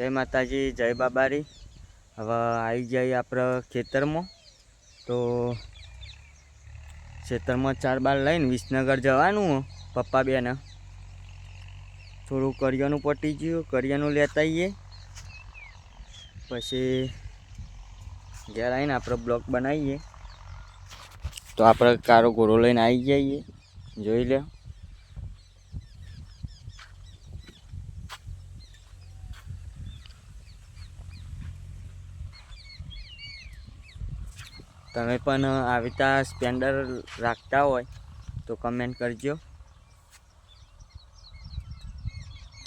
જય માતાજી, જય બાબારી। હવે આવી જઈએ આપણે ખેતરમાં। તો ખેતરમાં 4 બાર લઈને વિસનગર જવાનું પપ્પા બેને। થોડું કરિયાનું પટી ગયું, કરિયાનું લેતા આવીએ, પછી ઘેર આવીને આપણે બ્લોક બનાવીએ। તો આપણે કારો ઘોડો લઈને આવી જઈએ, જોઈ લે। તમે પણ આવી રીતના સ્પ્લેન્ડર રાખતા હોય તો કમેન્ટ કરજો,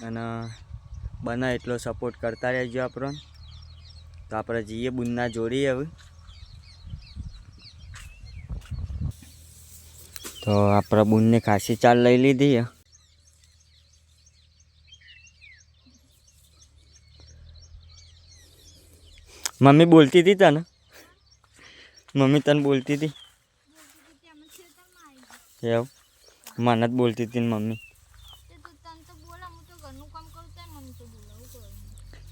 અને બને એટલો સપોર્ટ કરતા રહેજો આપણને। તો આપણે જઈએ બુનના જોડી હવે। તો આપણે બુનને ખાસી ચાલ લઈ લીધી। મમ્મી બોલતી હતી તને, મમ્મી તને બોલતી હતી એવું? મને જ બોલતી હતી ને મમ્મી।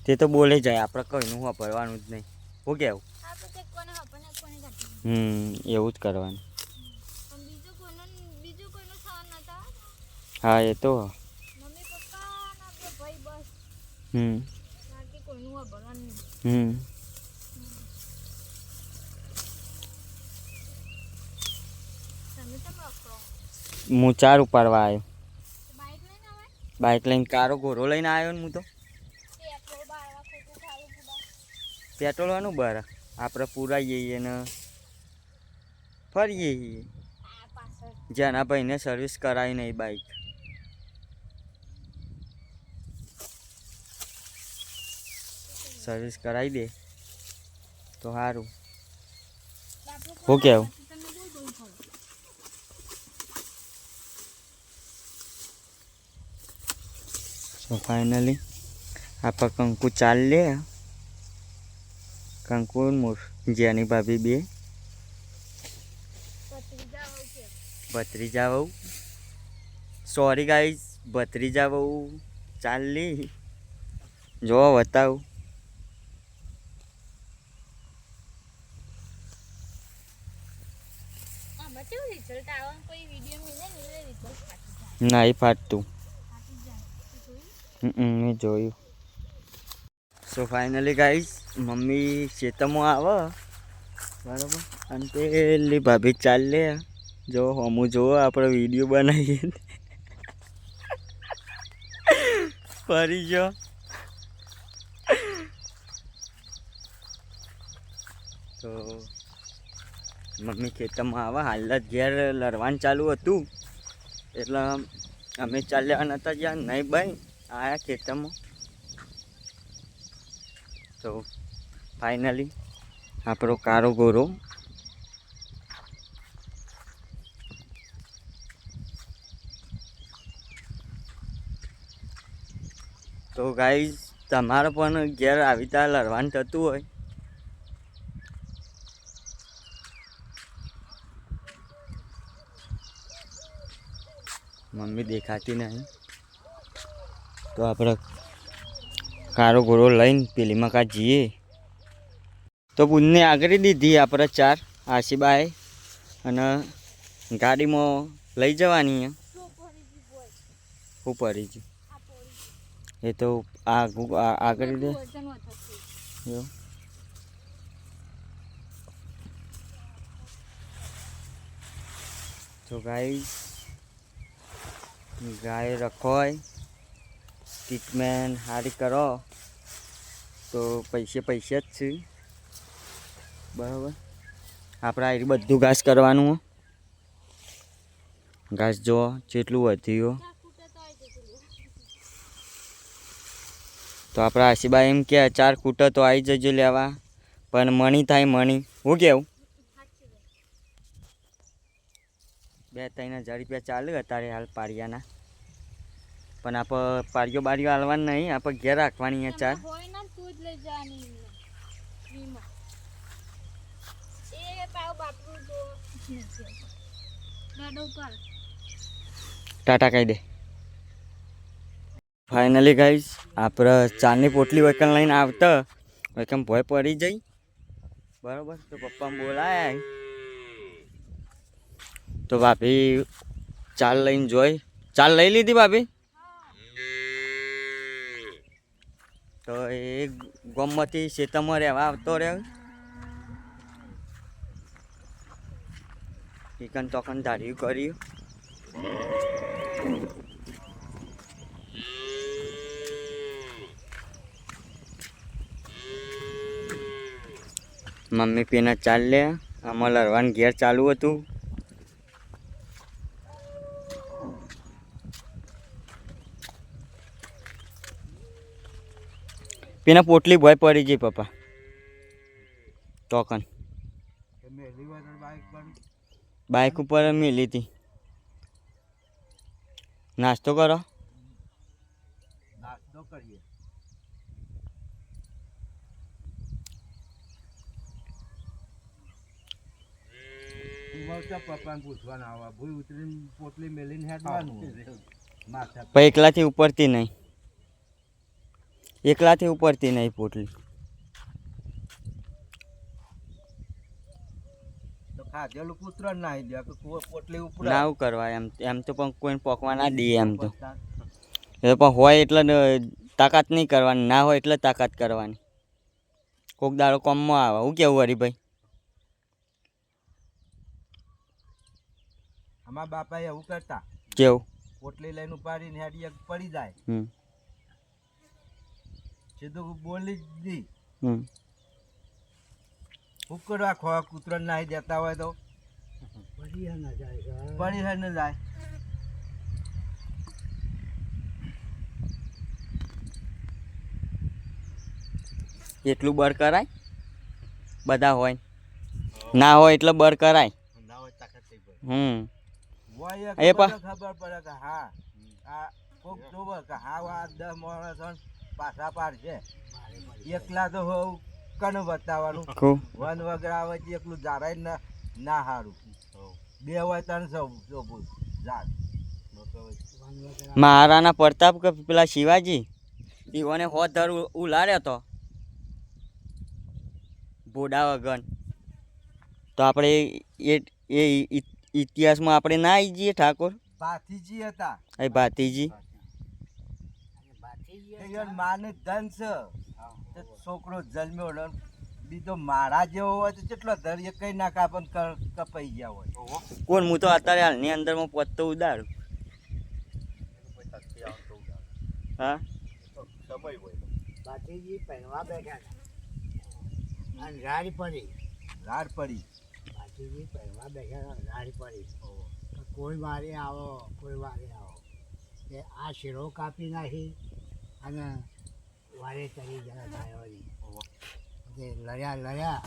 તે તો બોલે જાય, આપણે કોઈનું વાપરવાનું જ નહીં। શું કેવું? એવું જ કરવાનું। હા એ તો હું 4 ઉપાડવા આવ્યો, બાઇક લઈને કારો ઘોડો લઈને આવ્યો ને। હું તો પેટ્રોલ વાનું બર આપણે પુરાઈએ ને ફરીએ। જેના ભાઈને સર્વિસ કરાવી નહીં બાઇક, સર્વિસ કરાવી દે તો સારું। શું કેવું? તો ફાઇનલી આપણે કંકુ ચાલ લે, કંકુ મોર જ્યાની ભાભી બે ભત્રીજા વહુ, સોરી ગાઈઝ, ભત્રીજા વહુ ચાલી જો બતાવું। નહીં ફાટતું, મેં જોયું। સો ફાઇનલી ગાઈઝ મમ્મી ખેતરમાં આવે બરાબર, અને પેલી ભાભી ચાલે જો હમું જોવો આપણે વિડીયો બનાવીએ ફરી ગયો। તો મમ્મી ખેતરમાં આવે, હાલ જ ઘેર લડવાનું ચાલુ હતું એટલે અમે ચાલ્યા નતા જ્યાં નહીં ભાઈ આયા ખેતરમાં। તો ફાઇનલી આપણો કારો ઘોડો તો ગાઈઝ તમારે પણ ઘેર આવી રીતના લડવાનું થતું હોય મમ્મી દેખાતી નહીં તો આપણે કારો ઘોડો લઈને પેલી મકા જઈએ। તો બુનને આગળ દીધી આપણે 4 આશીબાએ, અને ગાડીમાં લઈ જવાની હું પડી ગયું એ તો આગળ દે એવું। તો ગાય રખોય, ટ્રીટમેન્ટ સારી કરો તો પૈસે જ છે બરાબર। આપણે આ બધું ઘાસ કરવાનું, ઘાસ જો જેટલું વધ્યું તો આપણા આશીબા એમ કે 4 કૂટર તો આવી જજો લેવા, પણ મણી થાય મણી। હું કેવું 2-3 હજાર રૂપિયા ચાલે અત્યારે હાલ પારિયાના, પણ આપણે પારિયો બારીઓ હાલવાનું નહીં, આપણે ઘેર રાખવાની 4। ટાટા કહી દે। ફાઇનલી ગાઈસ આપણે ચારની પોટલી વૈકન લઈને આવતા વૈકન ભોય પડી જઈ બરાબર. તો પપ્પા બોલાયા તો ભાભી ચાલ લઈને જોઈ. ચાલ લઈ લીધી ભાભી. તો એ ગમતી શેતમાં રહેવા આવતો રહ્યો. ચિકન ચોકન ધાર્યું કર્યું. મમ્મી પીના ચાલ્યા. આમાં લડવાનું ઘેર ચાલુ હતું. પીના પોટલી ભોય પડી ગઈ પપ્પા ટોકન બાઇક ઉપર મેલી હતી. નાસ્તો કરો. નાસ્તો કરીએ. પપ્પાને પૂછવાના આવા ભૂઈ ઉતરીને પોટલી મેલીને હેડવાનું માથે. પણ એકલાથી ઉપરતી નહીં. એકલાથી ઉપરતી નહીં પોટલી. તો ખાધેલું કૂતરો નાહી દે કે પોટલી ઉપર ના આવું કરવા એમ એમ તો પણ કોઈને પોકવા ના દઈએ. એમ તો એ પણ હોય એટલે તાકાત નહીં કરવાની, ના હોય એટલે તાકાત કરવાની. કોક દાડો કોમમાં આવે. હું કેવું હરીભાઈ? અમારા બાપા એવું કરતા. કેવું? પોટલી લઈને ઉપાડીને હેડી પડી જાય. સીધું બોલી જ દી. શું કરવા ખોવા કૂતરો નાહી દેતા હોય તો પડી હે ન જાય. એટલું બર કરાય? બધા હોય ના હોય એટલે બર કરાય. ના હોય તાકાત થઈ પડે. એ પા ખબર પડે કે હા આ કોક જોવે કે હા આ 10 માણસ પાછા પાડશે. એકલા તો હોવ કને બતાવવાનું. વન વગર આવે એકલું ઝારાય ના હારું. બે હોય ત્રણ સૌ ઝાડ. મહારાણા પ્રતાપ કે પેલા શિવાજી ઈઓને હો ધર ઉલાડ્યો તો ભોડા વગર. તો આપણે એ ઇતિહાસમાં આપણે ના આવી જઈએ. ઠાકોર ભાતીજી હતા. એ ભાતીજી માને ધન છે. છોકરો જન્મ્યો બીજો મારા જેવો હોય તો કેટલો ધર કઈ ના કાપન કપાઈ ગયા હોય. કોણ? હું તો અત્યારે હાલની અંદરમાં પત્તો ઉદાડું. હા ભાતીજી પહેરવા બેઠા અને રાડ પડી. ભાતીજી પહેરવા બેઠા રાડ પડી. કોઈ વારે આવો કોઈ વારે આવો. એ આ શીરો કાપી નાખી અને વારે ચડી ગયા ગાયોની. લડ્યા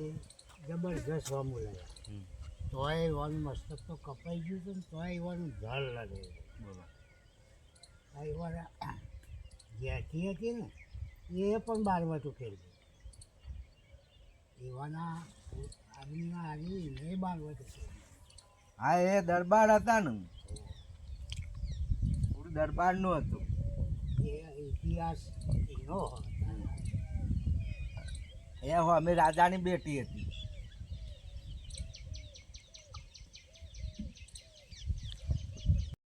એ જબરજસ્ત વામું લડ્યા. તોય એવાનું મસ્તક તો કપાઈ ગયું હતું ને તોય એવાનું જળ લડે. એવા ઘેરથી હતી ને એ પણ બારવટું ખેલતી. એવાના આદમીના આદમી એ બારવટું ખેલતી. હા એ દરબાર હતા ને. દરબારનું હતું. એ ઇતિહાસ એનો એ હો અમે રાજાની બેટી હતી.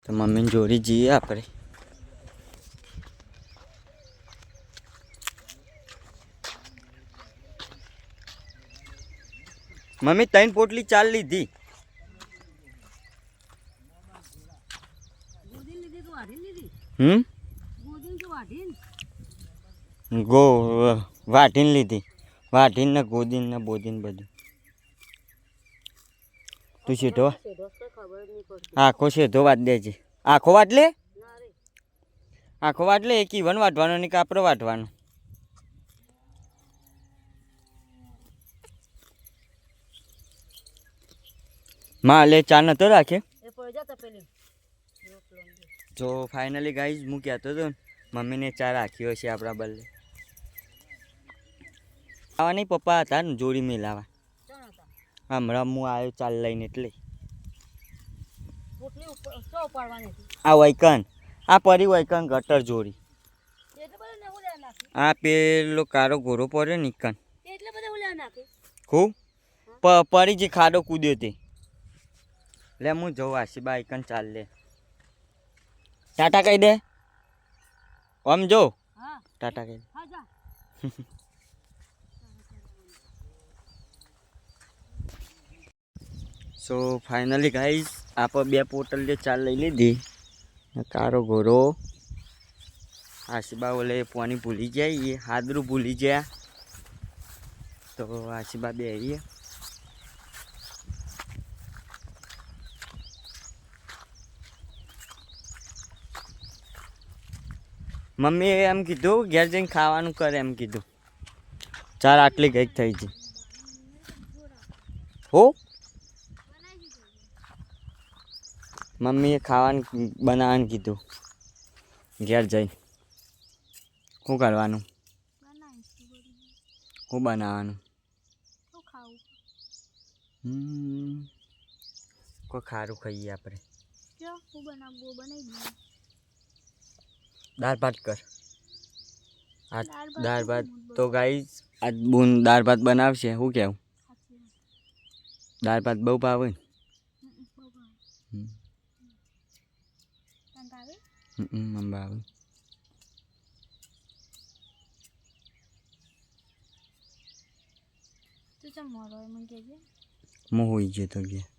તો મમ્મીને જોડી જઈએ આપણે. મમ્મી 3 પોટલી ચાલ લીધી. ગો વાઢીને લીધી. વાઢીને ને ગોદીને ને બોદીને બધું. તું સીધો આખો સીધો વાટ દેજે. આખો વાટ લે. આખો વાટ લે. એક ઈવન વાટવાનો ને કાપરો વાટવાનો. માં લે ચા નતો રાખે. તો ફાઇનલી ગાઈઝ હું કહેતો હતો ને મમ્મીને ચા રાખ્યો છે આપણા બદલે. આવા નહીં પપ્પા હતા ને જોડી મેલાવા. હમણાં હું આવ્યો ચાલ લઈને એટલે આ વૈકન આ પરી હોય કણ ગટર જોડી આ પેલો કારો ઘોરો પડ્યો ને કણ ખૂબ પરી જે ખાડો કૂદ્યો તે લે હું જઉં આશીબા કણ ચાલ લે ટાટા કહી દે આમ જો ટાટા કહી દે સો ફાઇનલી ગાઈઝ આપણે 2 પોટલ જે ચાલ લઈ લીધી કારો ઘોરો આશીબા ઓલે પાણી ભૂલી જાય એ હાદરું ભૂલી ગયા તો આશીબા બે આવીએ મમ્મીએ એમ કીધું ઘેર જઈને ખાવાનું કરે એમ કીધું ચાલ આટલી ગઈક થઈ છે હો મમ્મીએ ખાવાનું બનાવવાનું કીધું ઘેર જઈને શું કરવાનું શું બનાવવાનું કોઈ ખારું ખાઈએ આપણે દાળ ભાત કર આ દાળ ભાત તો ગાઈસ આજ બૂન દાળ ભાત બનાવશે શું કહેવું દાળ ભાત બહુ ભાવે ને ભાવે હું હોઈ ગયો તો ગયા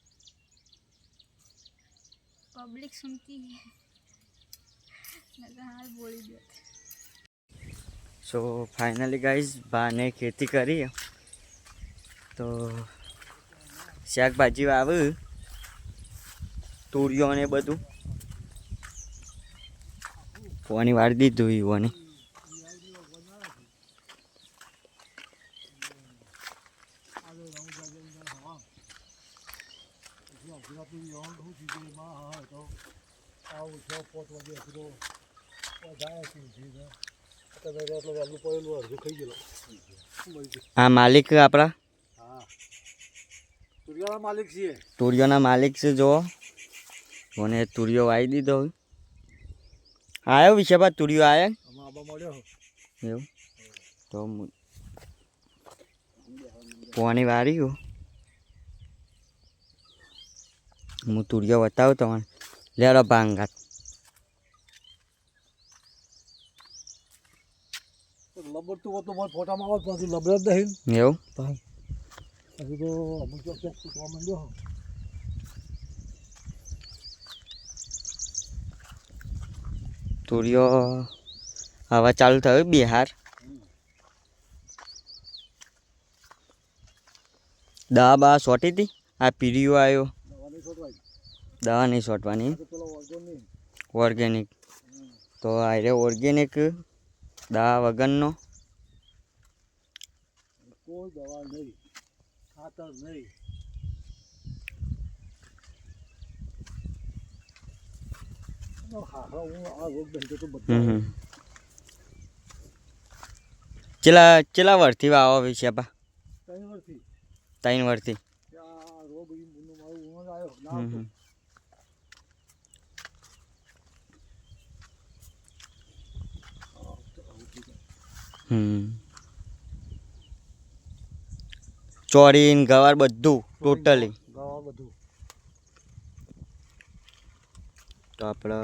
પબ્લિક સુનતી હાલ બોલી ગયો સો ફાઇનલી ગાઈઝ બાને ખેતી કરી તો શાકભાજી વાવે તુરિયો ને બધું પાણી વાળી દીધું ઈવોને આ માલિક આપણા તુરિયોના માલિક છે જો મને તુરિયો વાવી દીધો આવ્યો વિશાબા તુરિયો આવ્યા એવું તો પાણી વાળ્યું હું તુરિયો બતાવું તમને લેરો ભાંગાત લબર તો તો ફોટામાં આવો તો લબર જ નહીં એવું હજુ તો અમુક ચોક ફૂટવા માંડ્યો તુરિયો હવા ચાલુ થયું બિહાર દવા બા સોટી હતી આ પીડીઓ આવ્યો દવા નહીં સોટવાની ઓર્ગેનિક તો આ ઓર્ગેનિક દવા વગરનો કોઈ દવા નહીં ખાતર નહીં ચેલા વર્ષથી વાવો વિશાબા 3 વર્ષથી ચોરીન ગવાર બધું ટોટલી તો આપણે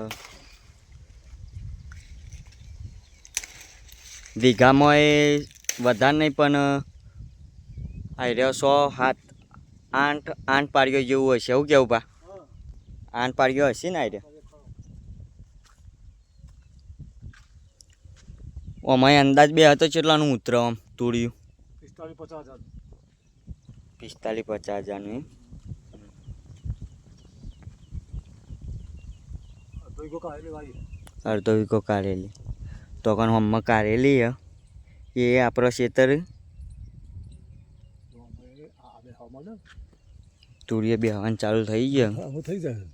વીઘામાં એ વધારે નહીં પણ આવી રહ્યો 100 7 8 પાડીઓ જેવું હશે એવું કેવું પા 8 પાડીઓ હશે ને આવી રહ્યો અમારે અંદાજ બે હતો કેટલાનું ઉતરો આમ તુરિયું 45-50 અડધો વીઘો કાઢેલી તો કણ હમણાં કાઢેલી એ આપણો ખેતર તુરિયો બેહવાનું ચાલુ થઈ ગયો થઈ જાય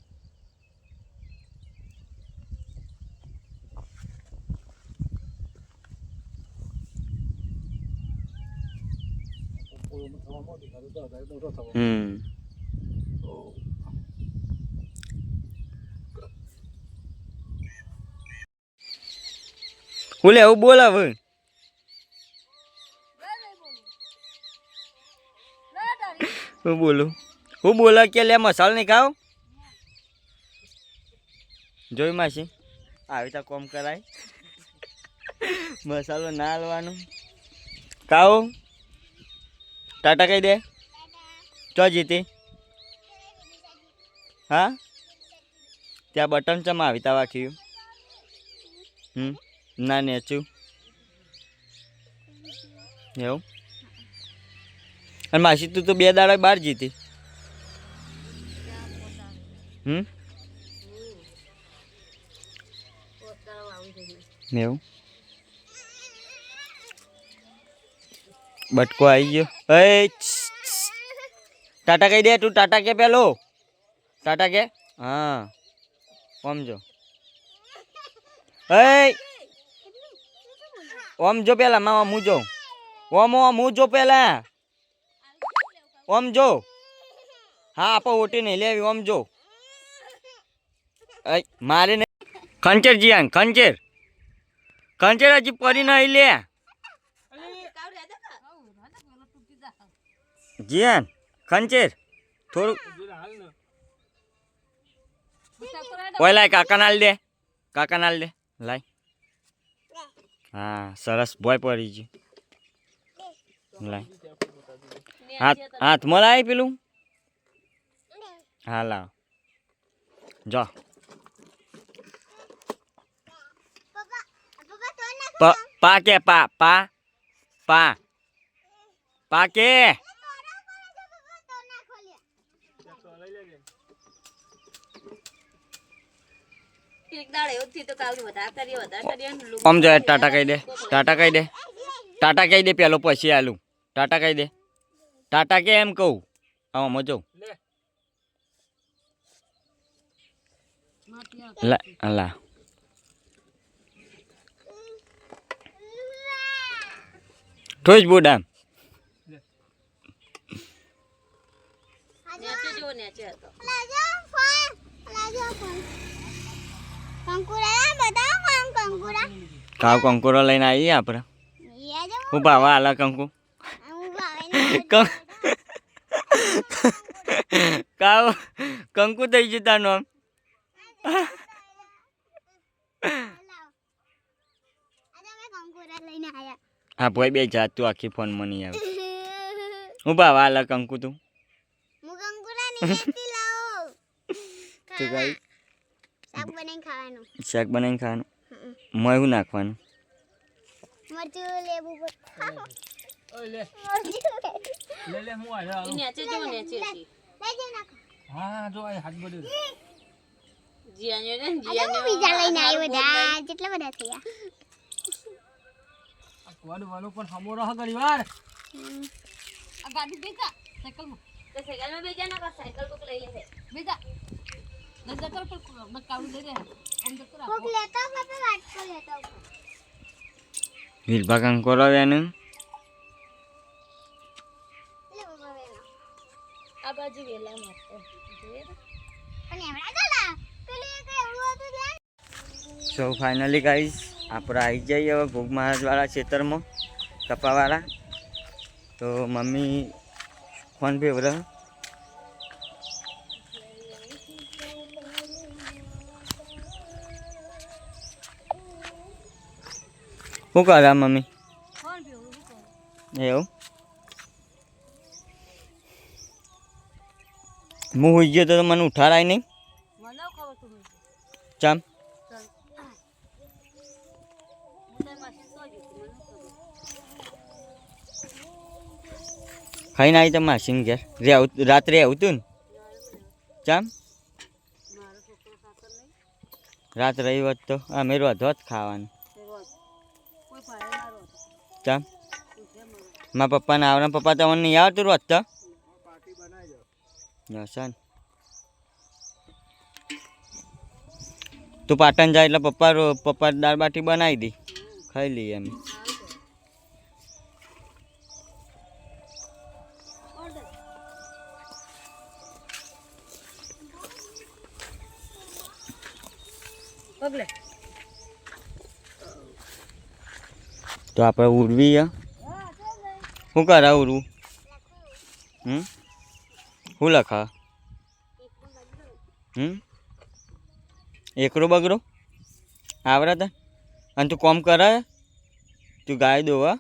હું લેવું બોલ હવે હું બોલું હું બોલો કે લે મસાલો નહીં ખાવ જોઈ માસી આવી રીતે કોમ કરાય મસાલો ના હાલવાનું ખાઓ ટાટા કહી દે ચો જીતી હા ત્યાં બટન ચમ આવી તા વાંખ્યું ના નેચું એવું અને માસી તું તો 2 દાડા બહાર જીતી એવું બટકો આવી ગયો એ ટાટા કહી દે તું ટાટા કે પેલો ટાટા કે હા ઓમ જો ઓમ જો પેલા માં હું જો ઓમ હું જો પેલા ઓમ જો હા આપો ઓટી નહીં લેવી ઓમ જો મારે નહીં ખંચેર જીયાન ખંચેર ખંચેર હજી પડી નહીં લે જીયાન ખંચેર થોડું ઓય લાય કાકા નાલ દે લાય હા સરસ બોય પડી ગયું લાય હાથમાં લાય પેલું હા લાવ જો પા કે પા પા પા પા કે આમ જો ટાટા કહી દે ટાટા કહી દે પેલો પછી આલું ટાટા કહી દે ટાટા કે એમ કહું આમાં મજો લા થોઈ જ બોડામ કાવ કંકુરો લઈને આવીએ આપણે હું ભાવા આલા કંકુ કાવ કંકુ થઈ ગયું તાનું આમ હા ભાઈ બે જાત તું આખી ફોન માં નહીં આવે હું ભાવા આલા કંકુ તું તું કઈ શાક બનાવીને ખાવાનું મોય શું નાખવાનું વીરભા કંકોરો એનું સો ફાઇનલી ગાઈસ આપણે આવી જઈએ હવે ભોગ મહારાજવાળા ખેતરમાં કપાવાળા તો મમ્મી ફોન ફેવરે શું કરે મમ્મી એવું હું હોઈ ગયો તો મને ઉઠાડાય નહીં ચમ ખાઈને આવી તો માસીને ઘેર રાત્રે આવું તું ને ચમ રાત રહી હોત તો અમે રોધો જ ખાવાનું ચમ મારા પપ્પાને આવવાના પપ્પા તમને નહીં આવતું રોજ તો તું પાટણ જાય એટલે પપ્પા દાળ બાટી બનાવી દી ખાઈ લઈએ એમ તો આપણે ઉડવી શું કરે ઉડવું? શું લખા? એકરો બગરો આવડે તા? અને તું કોમ કરે? તું ગાય દોવા?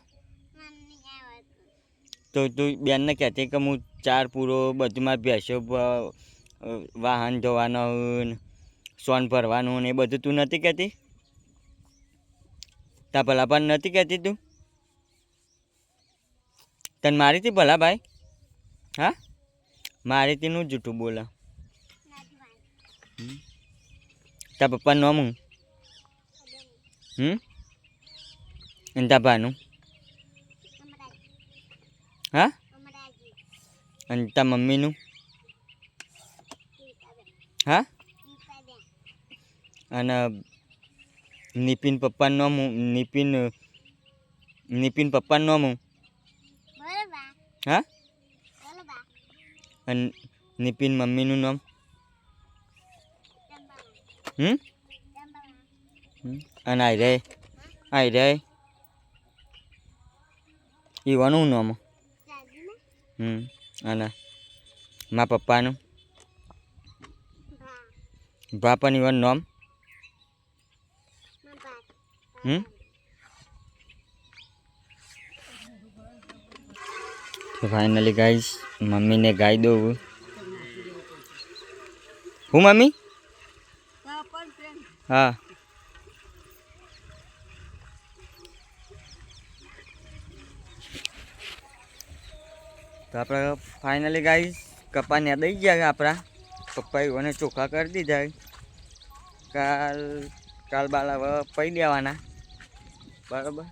તો તું બેનને કહેતી કે હું 4 પૂરો બધું મારે ભેંસો વાહન ધોવાનું સોન ભરવાનું ને એ બધું તું નથી કહેતી? તા ભલા પણ નથી કહેતી તું? તને મારી હતી ભલા ભાઈ? હા મારી હતી નું જૂઠું બોલા. તા પપ્પાનું નામ હું? અને તા ભાનું? હા અને તા મમ્મીનું? હા અને નિપિન પપ્પાનું નામ હું? નિપિન પપ્પાનું નામ હું? હા અને નિપિન મમ્મીનું નામ? અને આઈ રે ઈવાનું નામ? અને મારા પપ્પાનું? ભા પણ ઈવાનું નામ? તો ફાઇનલી ગાઈસ મમ્મીને ગાઈ દઉં. હું મમ્મી? હા તો આપણે ફાઇનલી ગાઈસ કપાને દઈ ગયા આપણા પપ્પાએ અને ચોખ્ખા કરી દીધા. કાલ બાલ હવે પૈ દેવાના બરાબર.